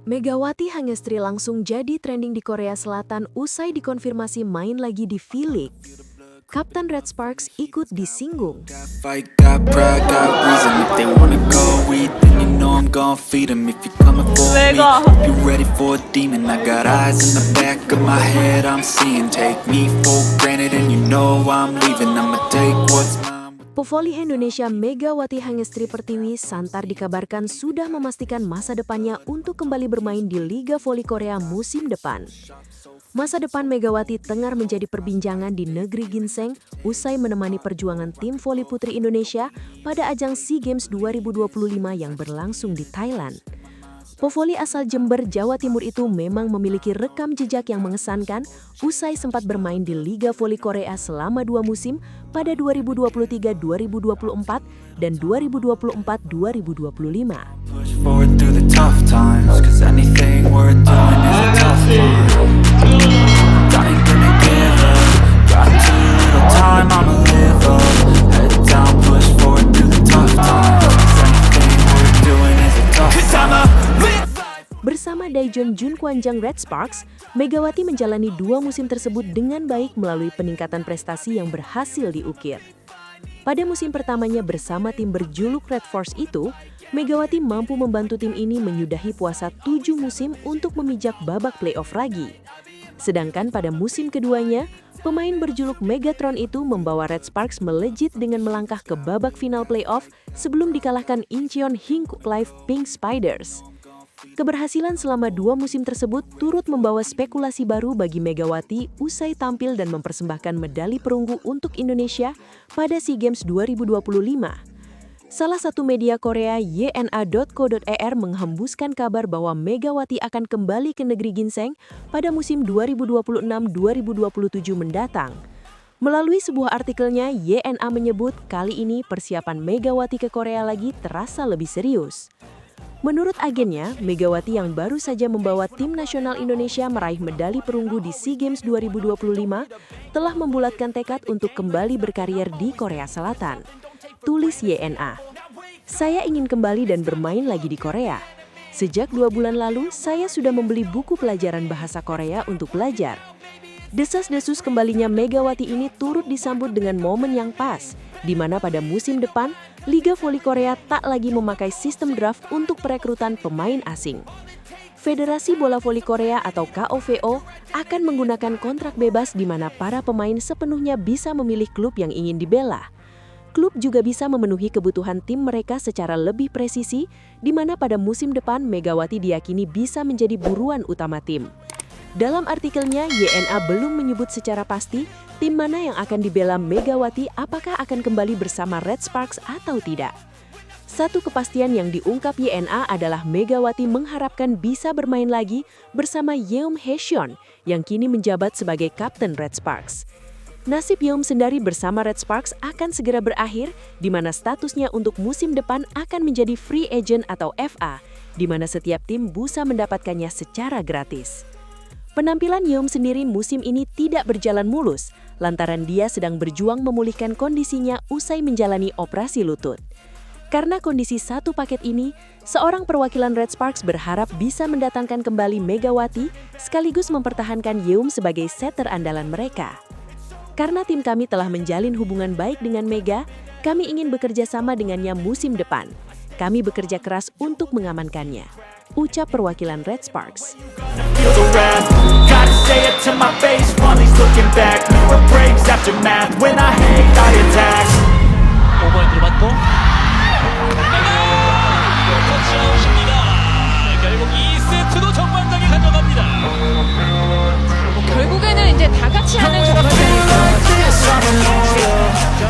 Megawati Hangestri langsung jadi trending di Korea Selatan usai dikonfirmasi main lagi di V-League. Kapten Red Sparks ikut disinggung. Fight, got pride, got reason. If they wanna go eat, then you know I'm gon' feed 'em. If you coming for me, if you ready for a demon, I got eyes in the back of my head, I'm seeing. Take me for granted and you know I'm leaving. I'ma take what's mine. Pevoli Indonesia Megawati Hangestri Pertiwi Santar dikabarkan sudah memastikan masa depannya untuk kembali bermain di Liga Voli Korea musim depan. Masa depan Megawati tengah menjadi perbincangan di negeri ginseng usai menemani perjuangan tim voli putri Indonesia pada ajang SEA Games 2025 yang berlangsung di Thailand. Pevoli asal Jember, Jawa Timur itu memang memiliki rekam jejak yang mengesankan usai sempat bermain di Liga Voli Korea selama 2 musim pada 2023-2024 dan 2024-2025. Push forward through the tough times, 'cause anything worth doing is a tough climb. I ain't gonna give up, got too little time, I'ma live up. Head down, push forward through the tough times, 'cause anything worth doing is a tough climb. Bersama Daejeon Junkwanjang Red Sparks, Megawati menjalani 2 musim tersebut dengan baik melalui peningkatan prestasi yang berhasil diukir. Pada musim pertamanya bersama tim berjuluk Red Force itu, Megawati mampu membantu tim ini menyudahi puasa 7 musim untuk memijak babak playoff lagi. Sedangkan pada musim keduanya, pemain berjuluk Megatron itu membawa Red Sparks melejit dengan melangkah ke babak final playoff sebelum dikalahkan Incheon Haeunkook Life Pink Spiders. Keberhasilan selama 2 musim tersebut turut membawa spekulasi baru bagi Megawati usai tampil dan mempersembahkan medali perunggu untuk Indonesia pada SEA Games 2025. Salah satu media Korea yna.co.er menghembuskan kabar bahwa Megawati akan kembali ke negeri ginseng pada musim 2026-2027 mendatang. Melalui sebuah artikelnya, YNA menyebut kali ini persiapan Megawati ke Korea lagi terasa lebih serius. Menurut agennya, Megawati yang baru saja membawa tim nasional Indonesia meraih medali perunggu di SEA Games 2025 telah membulatkan tekad untuk kembali berkarier di Korea Selatan. Tulis YNA, "Saya ingin kembali dan bermain lagi di Korea. Sejak 2 bulan lalu, saya sudah membeli buku pelajaran bahasa Korea untuk belajar." Desas-desus kembalinya Megawati ini turut disambut dengan momen yang pas, di mana pada musim depan, Liga Voli Korea tak lagi memakai sistem draft untuk perekrutan pemain asing. Federasi Bola Voli Korea atau KOVO akan menggunakan kontrak bebas di mana para pemain sepenuhnya bisa memilih klub yang ingin dibela. Klub juga bisa memenuhi kebutuhan tim mereka secara lebih presisi, di mana pada musim depan Megawati diyakini bisa menjadi buruan utama tim. Dalam artikelnya, YNA belum menyebut secara pasti tim mana yang akan dibela Megawati apakah akan kembali bersama Red Sparks atau tidak. Satu kepastian yang diungkap YNA adalah Megawati mengharapkan bisa bermain lagi bersama Yeom Haeseon yang kini menjabat sebagai Kapten Red Sparks. Nasib Yeom sendiri bersama Red Sparks akan segera berakhir, di mana statusnya untuk musim depan akan menjadi free agent atau FA, di mana setiap tim bisa mendapatkannya secara gratis. Penampilan Yeom sendiri musim ini tidak berjalan mulus, lantaran dia sedang berjuang memulihkan kondisinya usai menjalani operasi lutut. Karena kondisi satu paket ini, seorang perwakilan Red Sparks berharap bisa mendatangkan kembali Megawati sekaligus mempertahankan Yeom sebagai setter andalan mereka. Karena tim kami telah menjalin hubungan baik dengan Mega, kami ingin bekerja sama dengannya musim depan. Kami bekerja keras untuk mengamankannya, ucap perwakilan Red Sparks. Feel the wrath, gotta say it to my face while he's looking back. Mirror breaks after math, when I hate I attack. 오버핸드로 맞고 터치아웃입니다. 결국 2세트도 정관장이 가져갑니다. 결국에는 이제 다 같이 하는 When I feel like this, I'm immortal.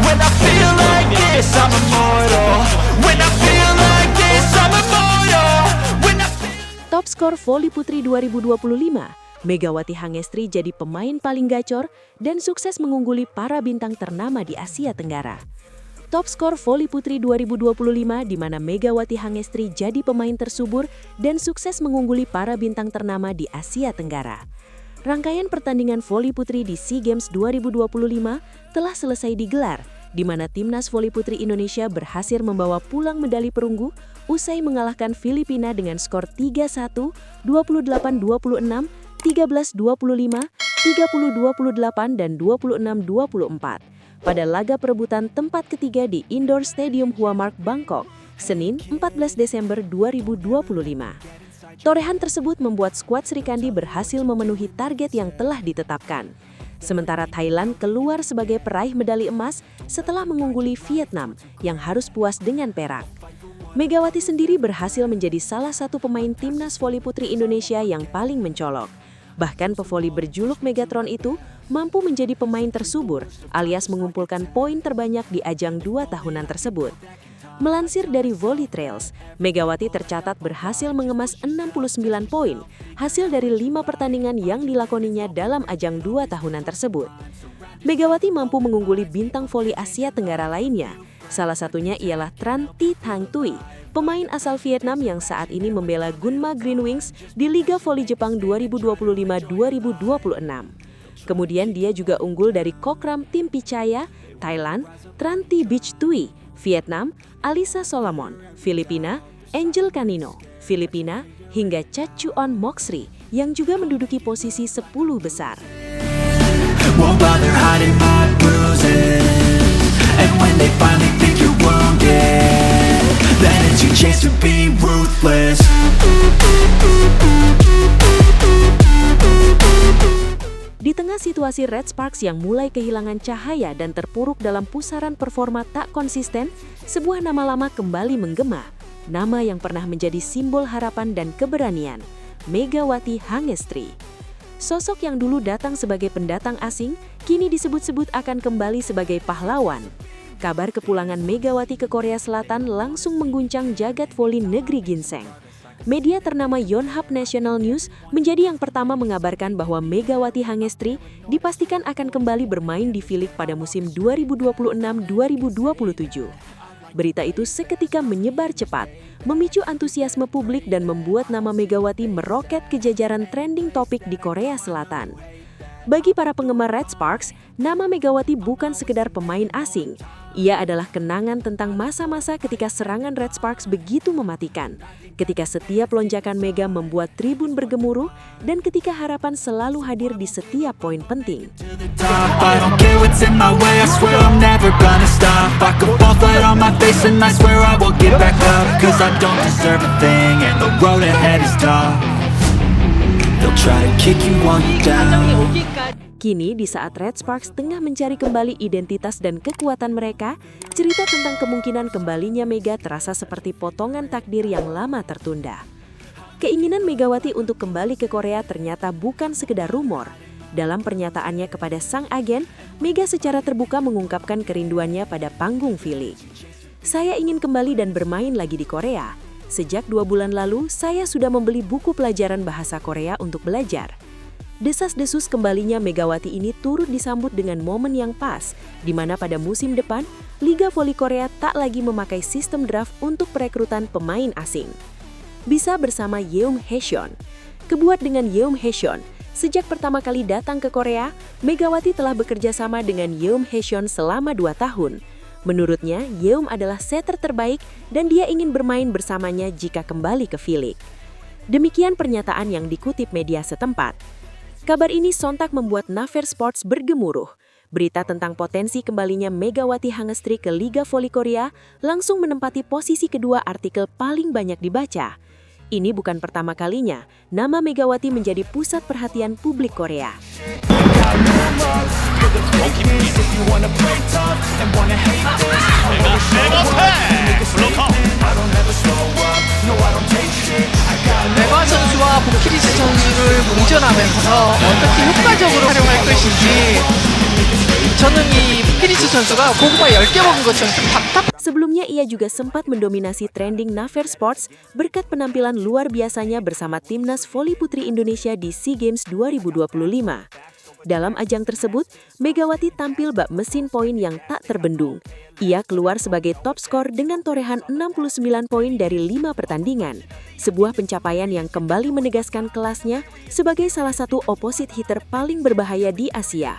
When I feel like this, I'm immortal. When I feel like this, I'm immortal. When I Top skor voli putri 2025, Megawati Hangestri jadi pemain paling gacor dan sukses mengungguli para bintang ternama di Asia Tenggara. Top skor voli putri 2025 di mana Megawati Hangestri jadi pemain tersubur dan sukses mengungguli para bintang ternama di Asia Tenggara. Rangkaian pertandingan voli putri di SEA Games 2025 telah selesai digelar, di mana Timnas Voli Putri Indonesia berhasil membawa pulang medali perunggu usai mengalahkan Filipina dengan skor 3-1, 28-26, 13-25, 30-28, dan 26-24 pada laga perebutan tempat ketiga di Indoor Stadium Hua Mark, Bangkok, Senin 14 Desember 2025. Torehan tersebut membuat skuad Sri Kandi berhasil memenuhi target yang telah ditetapkan. Sementara Thailand keluar sebagai peraih medali emas setelah mengungguli Vietnam yang harus puas dengan perak. Megawati sendiri berhasil menjadi salah satu pemain timnas voli putri Indonesia yang paling mencolok. Bahkan pevoli berjuluk Megatron itu mampu menjadi pemain tersubur alias mengumpulkan poin terbanyak di ajang 2 tahunan tersebut. Melansir dari Volley Trails, Megawati tercatat berhasil mengemas 69 poin, hasil dari 5 pertandingan yang dilakoninya dalam ajang 2 tahunan tersebut. Megawati mampu mengungguli bintang voli Asia Tenggara lainnya, salah satunya ialah Tran Thi Thang Tui, pemain asal Vietnam yang saat ini membela Gunma Green Wings di Liga Voli Jepang 2025-2026. Kemudian dia juga unggul dari Kokram Tim Pichaya, Thailand, Tran Thi Beach Tui, Vietnam, Alisa Solomon, Filipina, Angel Canino, Filipina, hingga Chachuan Moxri yang juga menduduki posisi 10 besar. Won't bother hiding my bruises, and when they finally think you're wounded, then it's your chance to be ruthless. Di tengah situasi Red Sparks yang mulai kehilangan cahaya dan terpuruk dalam pusaran performa tak konsisten, sebuah nama lama kembali menggema. Nama yang pernah menjadi simbol harapan dan keberanian, Megawati Hangestri. Sosok yang dulu datang sebagai pendatang asing, kini disebut-sebut akan kembali sebagai pahlawan. Kabar kepulangan Megawati ke Korea Selatan langsung mengguncang jagat voli negeri ginseng. Media ternama Yonhap National News menjadi yang pertama mengabarkan bahwa Megawati Hangestri dipastikan akan kembali bermain di V-League pada musim 2026-2027. Berita itu seketika menyebar cepat, memicu antusiasme publik dan membuat nama Megawati meroket ke jajaran trending topik di Korea Selatan. Bagi para penggemar Red Sparks, nama Megawati bukan sekedar pemain asing. Ia adalah kenangan tentang masa-masa ketika serangan Red Sparks begitu mematikan, ketika setiap lonjakan Mega membuat tribun bergemuruh, dan ketika harapan selalu hadir di setiap poin penting. I don't care what's in my way, I swear I'm never gonna stop. I could fall flat on my face and I swear I will get back up, cause I don't deserve a thing and the road ahead is tough. They'll try to kick you while you're down. Kini di saat Red Sparks tengah mencari kembali identitas dan kekuatan mereka, cerita tentang kemungkinan kembalinya Mega terasa seperti potongan takdir yang lama tertunda. Keinginan Megawati untuk kembali ke Korea ternyata bukan sekedar rumor. Dalam pernyataannya kepada sang agen, Mega secara terbuka mengungkapkan kerinduannya pada panggung V-League. Saya ingin kembali dan bermain lagi di Korea. Sejak 2 bulan lalu, saya sudah membeli buku pelajaran bahasa Korea untuk belajar. Desas-desus kembalinya Megawati ini turut disambut dengan momen yang pas, di mana pada musim depan, Liga Voli Korea tak lagi memakai sistem draft untuk perekrutan pemain asing. Bisa bersama Yeom Haeseon. Kebuat dengan Yeom Haeseon, sejak pertama kali datang ke Korea, Megawati telah bekerja sama dengan Yeom Haeseon selama 2 tahun. Menurutnya, Yeom adalah setter terbaik dan dia ingin bermain bersamanya jika kembali ke V-League. Demikian pernyataan yang dikutip media setempat. Kabar ini sontak membuat Naver Sports bergemuruh. Berita tentang potensi kembalinya Megawati Hangestri ke Liga Voli Korea langsung menempati posisi kedua artikel paling banyak dibaca. Ini bukan pertama kalinya nama Megawati menjadi pusat perhatian publik Korea. 메가 선수와 보키리스 선수를 뭉쳐나면서 어떻게 효과적으로 활용할 것인지 저는 이 보키리스 선수가 고구마 10개 먹은 것처럼 좀 답답. Sebelumnya ia juga sempat mendominasi trending Naver Sports berkat penampilan luar biasanya bersama timnas voli putri Indonesia di SEA Games 2025. Dalam ajang tersebut, Megawati tampil bak mesin poin yang tak terbendung. Ia keluar sebagai top skor dengan torehan 69 poin dari 5 pertandingan. Sebuah pencapaian yang kembali menegaskan kelasnya sebagai salah satu opposite hitter paling berbahaya di Asia.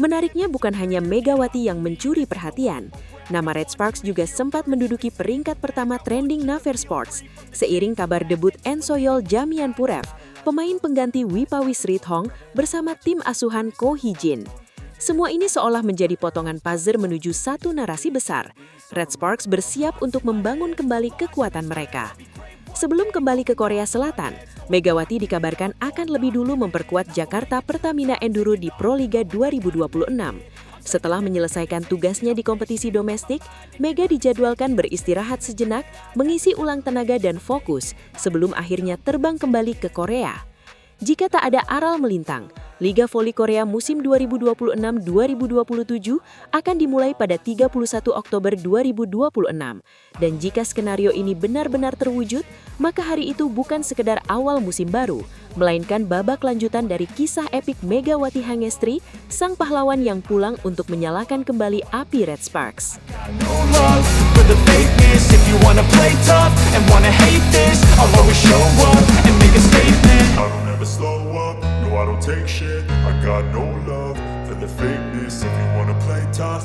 Menariknya bukan hanya Megawati yang mencuri perhatian. Nama Red Sparks juga sempat menduduki peringkat pertama trending Naver Sports, seiring kabar debut Ensoyol Jamianpurev, pemain pengganti Wipawis Rithong bersama tim asuhan Ko Hee-jin. Semua ini seolah menjadi potongan puzzle menuju satu narasi besar. Red Sparks bersiap untuk membangun kembali kekuatan mereka. Sebelum kembali ke Korea Selatan, Megawati dikabarkan akan lebih dulu memperkuat Jakarta Pertamina Enduro di Proliga 2026. Setelah menyelesaikan tugasnya di kompetisi domestik, Mega dijadwalkan beristirahat sejenak, mengisi ulang tenaga dan fokus sebelum akhirnya terbang kembali ke Korea. Jika tak ada aral melintang, Liga Voli Korea musim 2026-2027 akan dimulai pada 31 Oktober 2026. Dan jika skenario ini benar-benar terwujud, maka hari itu bukan sekedar awal musim baru, melainkan babak lanjutan dari kisah epik Megawati Hangestri, sang pahlawan yang pulang untuk menyalakan kembali api Red Sparks. No love for the fakeness. If you wanna play tough and wanna hate this, I'll always show up and make a statement. I don't ever slow up, no I don't take shit. I got no love for the fakeness. If you wanna play tough